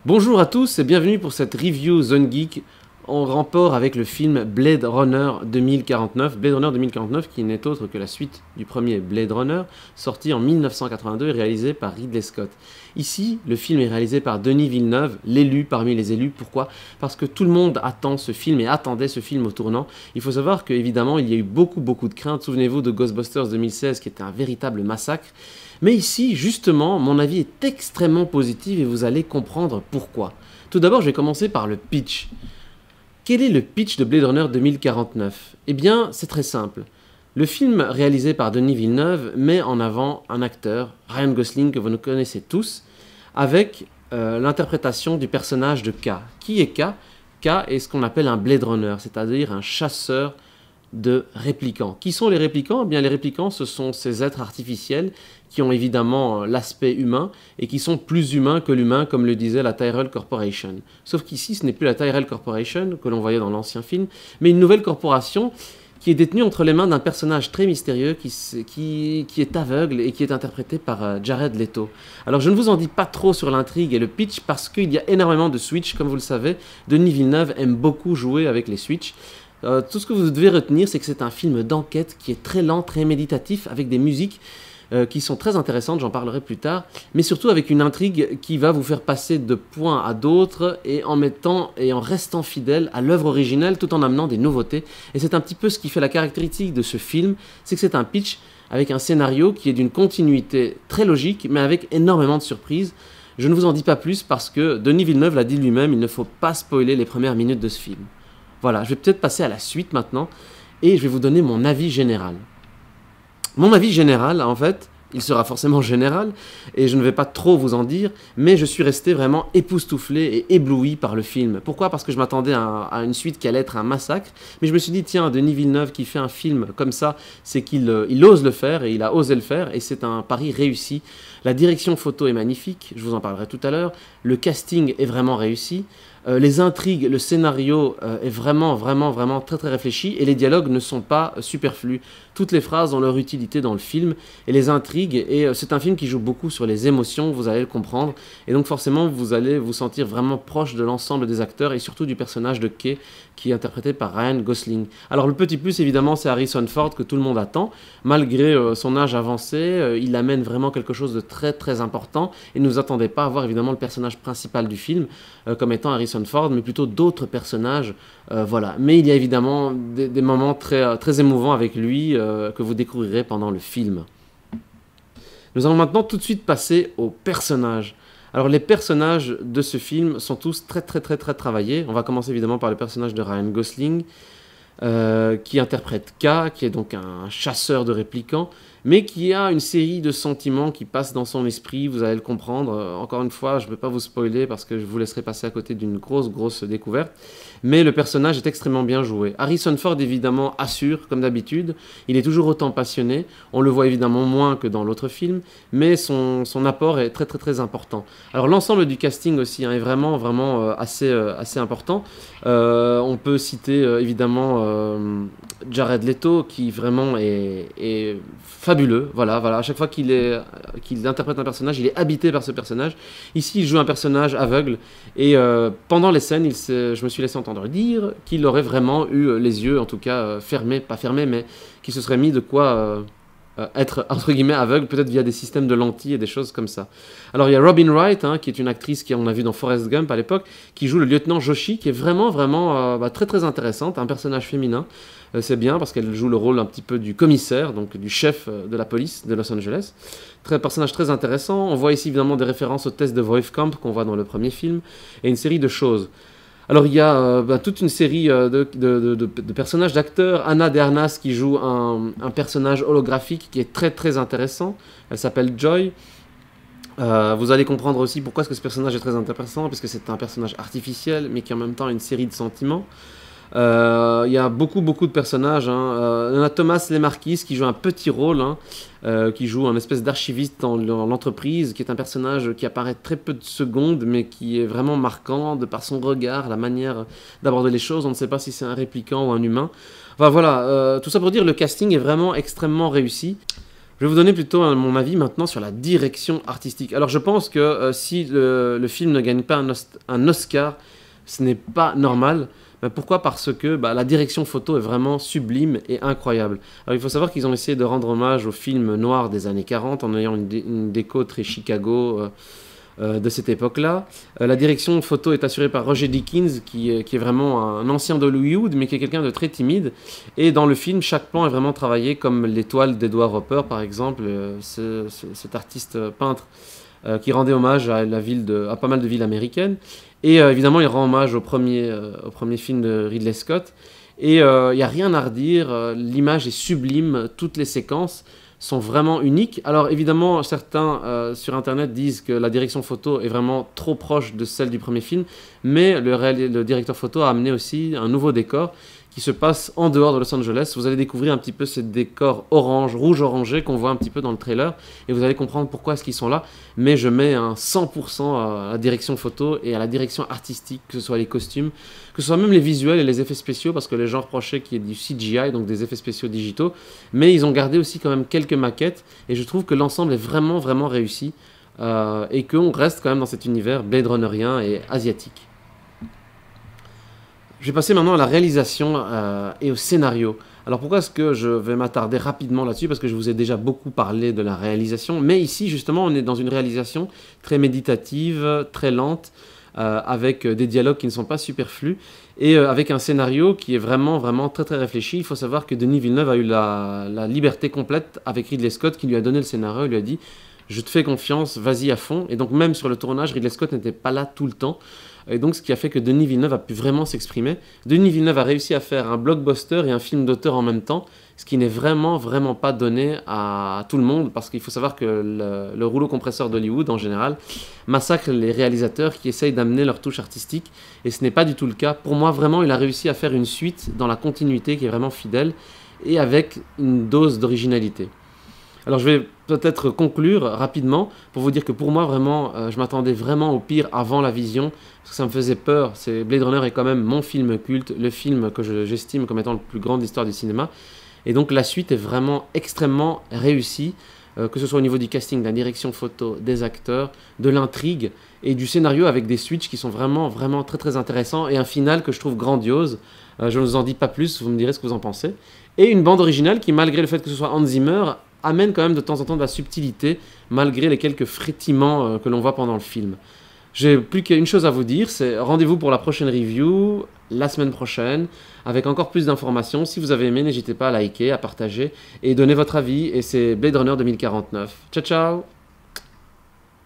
Bonjour à tous et bienvenue pour cette review Zone Geek en rapport avec le film Blade Runner 2049. Blade Runner 2049 qui n'est autre que la suite du premier Blade Runner, sorti en 1982 et réalisé par Ridley Scott. Ici, le film est réalisé par Denis Villeneuve, l'élu parmi les élus. Pourquoi? Parce que tout le monde attend ce film et attendait ce film au tournant. Il faut savoir qu'évidemment, il y a eu beaucoup de craintes. Souvenez-vous de Ghostbusters 2016 qui était un véritable massacre. Mais ici, justement, mon avis est extrêmement positif et vous allez comprendre pourquoi. Tout d'abord, je vais commencer par le pitch. Quel est le pitch de Blade Runner 2049? Eh bien, c'est très simple. Le film réalisé par Denis Villeneuve met en avant un acteur, Ryan Gosling, que vous nous connaissez tous, avec l'interprétation du personnage de K. Qui est K? K est ce qu'on appelle un Blade Runner, c'est-à-dire un chasseur de réplicants. Qui sont les réplicants? Eh bien, les réplicants, ce sont ces êtres artificiels qui ont évidemment l'aspect humain et qui sont plus humains que l'humain, comme le disait la Tyrell Corporation. Sauf qu'ici, ce n'est plus la Tyrell Corporation que l'on voyait dans l'ancien film, mais une nouvelle corporation qui est détenue entre les mains d'un personnage très mystérieux qui est aveugle et qui est interprété par Jared Leto. Alors, je ne vous en dis pas trop sur l'intrigue et le pitch parce qu'il y a énormément de switch, comme vous le savez. Denis Villeneuve aime beaucoup jouer avec les switches. Tout ce que vous devez retenir, c'est que c'est un film d'enquête qui est très lent, très méditatif, avec des musiques qui sont très intéressantes, j'en parlerai plus tard, mais surtout avec une intrigue qui va vous faire passer de points à d'autres et en restant fidèle à l'œuvre originale tout en amenant des nouveautés. Et c'est un petit peu ce qui fait la caractéristique de ce film, c'est que c'est un pitch avec un scénario qui est d'une continuité très logique, mais avec énormément de surprises. Je ne vous en dis pas plus parce que Denis Villeneuve l'a dit lui-même, il ne faut pas spoiler les premières minutes de ce film. Voilà, je vais peut-être passer à la suite maintenant et je vais vous donner mon avis général. Mon avis général, en fait, il sera forcément général et je ne vais pas trop vous en dire, mais je suis resté vraiment époustouflé et ébloui par le film. Pourquoi? Parce que je m'attendais à une suite qui allait être un massacre, mais je me suis dit, tiens, Denis Villeneuve qui fait un film comme ça, c'est qu'il ose le faire et il a osé le faire et c'est un pari réussi. La direction photo est magnifique, je vous en parlerai tout à l'heure, le casting est vraiment réussi. Les intrigues, le scénario est vraiment très réfléchi et les dialogues ne sont pas superflus. Toutes les phrases ont leur utilité dans le film et les intrigues, et c'est un film qui joue beaucoup sur les émotions, vous allez le comprendre, et donc forcément vous allez vous sentir vraiment proche de l'ensemble des acteurs et surtout du personnage de Kay qui est interprété par Ryan Gosling. Alors le petit plus évidemment c'est Harrison Ford que tout le monde attend, malgré son âge avancé, il amène vraiment quelque chose de très important et ne nous attendez pas à voir évidemment le personnage principal du film comme étant Harrison Ford, mais plutôt d'autres personnages, voilà. Mais il y a évidemment des moments très émouvants avec lui que vous découvrirez pendant le film. Nous allons maintenant tout de suite passer aux personnages. Alors les personnages de ce film sont tous très travaillés. On va commencer évidemment par le personnage de Ryan Gosling, qui interprète K, qui est donc un chasseur de réplicants, mais qui a une série de sentiments qui passent dans son esprit, vous allez le comprendre. Encore une fois, je ne vais pas vous spoiler parce que je vous laisserai passer à côté d'une grosse découverte, mais le personnage est extrêmement bien joué. Harrison Ford, évidemment, assure, comme d'habitude, il est toujours autant passionné, on le voit évidemment moins que dans l'autre film, mais son apport est très important. Alors l'ensemble du casting aussi est vraiment assez important. On peut citer évidemment Jared Leto qui vraiment est fabuleux, voilà, à chaque fois qu'il interprète un personnage, il est habité par ce personnage. Ici, il joue un personnage aveugle et pendant les scènes, je me suis laissé entendre dire qu'il aurait vraiment eu les yeux, en tout cas fermés, pas fermés, mais qu'il se serait mis de quoi être entre guillemets aveugle, peut-être via des systèmes de lentilles et des choses comme ça. Alors il y a Robin Wright, qui est une actrice qu'on a vue dans Forrest Gump à l'époque, qui joue le lieutenant Joshi, qui est vraiment très intéressante, un personnage féminin. C'est bien parce qu'elle joue le rôle un petit peu du commissaire, donc du chef de la police de Los Angeles. Personnage très intéressant. On voit ici évidemment des références au test de Wolfkamp qu'on voit dans le premier film et une série de choses. Alors il y a toute une série de personnages, d'acteurs. Ana de Armas qui joue un personnage holographique qui est très intéressant. Elle s'appelle Joy. Vous allez comprendre aussi pourquoi est-ce que ce personnage est très intéressant, parce que c'est un personnage artificiel, mais qui en même temps a une série de sentiments. Il y a beaucoup de personnages. On a Thomas Lemarquis qui joue un petit rôle, qui joue un espèce d'archiviste dans l'entreprise, qui est un personnage qui apparaît très peu de secondes, mais qui est vraiment marquant de par son regard, la manière d'aborder les choses. On ne sait pas si c'est un répliquant ou un humain. Enfin voilà, tout ça pour dire le casting est vraiment extrêmement réussi. Je vais vous donner plutôt mon avis maintenant sur la direction artistique. Alors je pense que si le film ne gagne pas un Oscar, ce n'est pas normal. Ben, pourquoi? Parce que la direction photo est vraiment sublime et incroyable. Alors il faut savoir qu'ils ont essayé de rendre hommage au film noir des années 40 en ayant une déco très Chicago de cette époque-là. La direction photo est assurée par Roger Deakins, qui est vraiment un ancien d'Hollywood, mais qui est quelqu'un de très timide. Et dans le film, chaque plan est vraiment travaillé comme l'étoile d'Edward Hopper, par exemple, cet artiste peintre qui rendait hommage à pas mal de villes américaines. Et évidemment, il rend hommage au premier film de Ridley Scott. Et il n'y a rien à redire, l'image est sublime, toutes les séquences sont vraiment uniques. Alors évidemment, certains sur Internet disent que la direction photo est vraiment trop proche de celle du premier film, mais le directeur photo a amené aussi un nouveau décor qui se passe en dehors de Los Angeles. Vous allez découvrir un petit peu ces décors rouge-orangé qu'on voit un petit peu dans le trailer, et vous allez comprendre pourquoi est-ce qu'ils sont là. Mais je mets un 100% à la direction photo et à la direction artistique, que ce soit les costumes, que ce soit même les visuels et les effets spéciaux, parce que les gens reprochaient qu'il y ait du CGI, donc des effets spéciaux digitaux, mais ils ont gardé aussi quand même quelques maquettes, et je trouve que l'ensemble est vraiment, vraiment réussi, et qu'on reste quand même dans cet univers Blade Runnerien et asiatique. Je vais passer maintenant à la réalisation et au scénario. Alors pourquoi est-ce que je vais m'attarder rapidement là-dessus? Parce que je vous ai déjà beaucoup parlé de la réalisation, mais ici justement on est dans une réalisation très méditative, très lente, avec des dialogues qui ne sont pas superflus, et avec un scénario qui est vraiment, vraiment très très réfléchi. Il faut savoir que Denis Villeneuve a eu la liberté complète avec Ridley Scott, qui lui a donné le scénario, il lui a dit je te fais confiance, vas-y à fond. Et donc même sur le tournage, Ridley Scott n'était pas là tout le temps. Et donc ce qui a fait que Denis Villeneuve a pu vraiment s'exprimer. Denis Villeneuve a réussi à faire un blockbuster et un film d'auteur en même temps, ce qui n'est vraiment, vraiment pas donné à tout le monde, parce qu'il faut savoir que le rouleau compresseur d'Hollywood, en général, massacre les réalisateurs qui essayent d'amener leur touche artistique, et ce n'est pas du tout le cas. Pour moi, vraiment, il a réussi à faire une suite dans la continuité qui est vraiment fidèle, et avec une dose d'originalité. Alors je vais peut-être conclure rapidement pour vous dire que pour moi vraiment, je m'attendais vraiment au pire avant la vision, parce que ça me faisait peur. Blade Runner est quand même mon film culte, le film que j'estime comme étant le plus grand de l'histoire du cinéma. Et donc la suite est vraiment extrêmement réussie, que ce soit au niveau du casting, de la direction photo, des acteurs, de l'intrigue et du scénario, avec des switches qui sont vraiment, vraiment très très intéressants, et un final que je trouve grandiose. Je ne vous en dis pas plus, vous me direz ce que vous en pensez. Et une bande originale qui, malgré le fait que ce soit Hans Zimmer, amène quand même de temps en temps de la subtilité, malgré les quelques frétillements que l'on voit pendant le film. J'ai plus qu'une chose à vous dire, c'est rendez-vous pour la prochaine review, la semaine prochaine, avec encore plus d'informations. Si vous avez aimé, n'hésitez pas à liker, à partager et donner votre avis. Et c'est Blade Runner 2049. Ciao, ciao!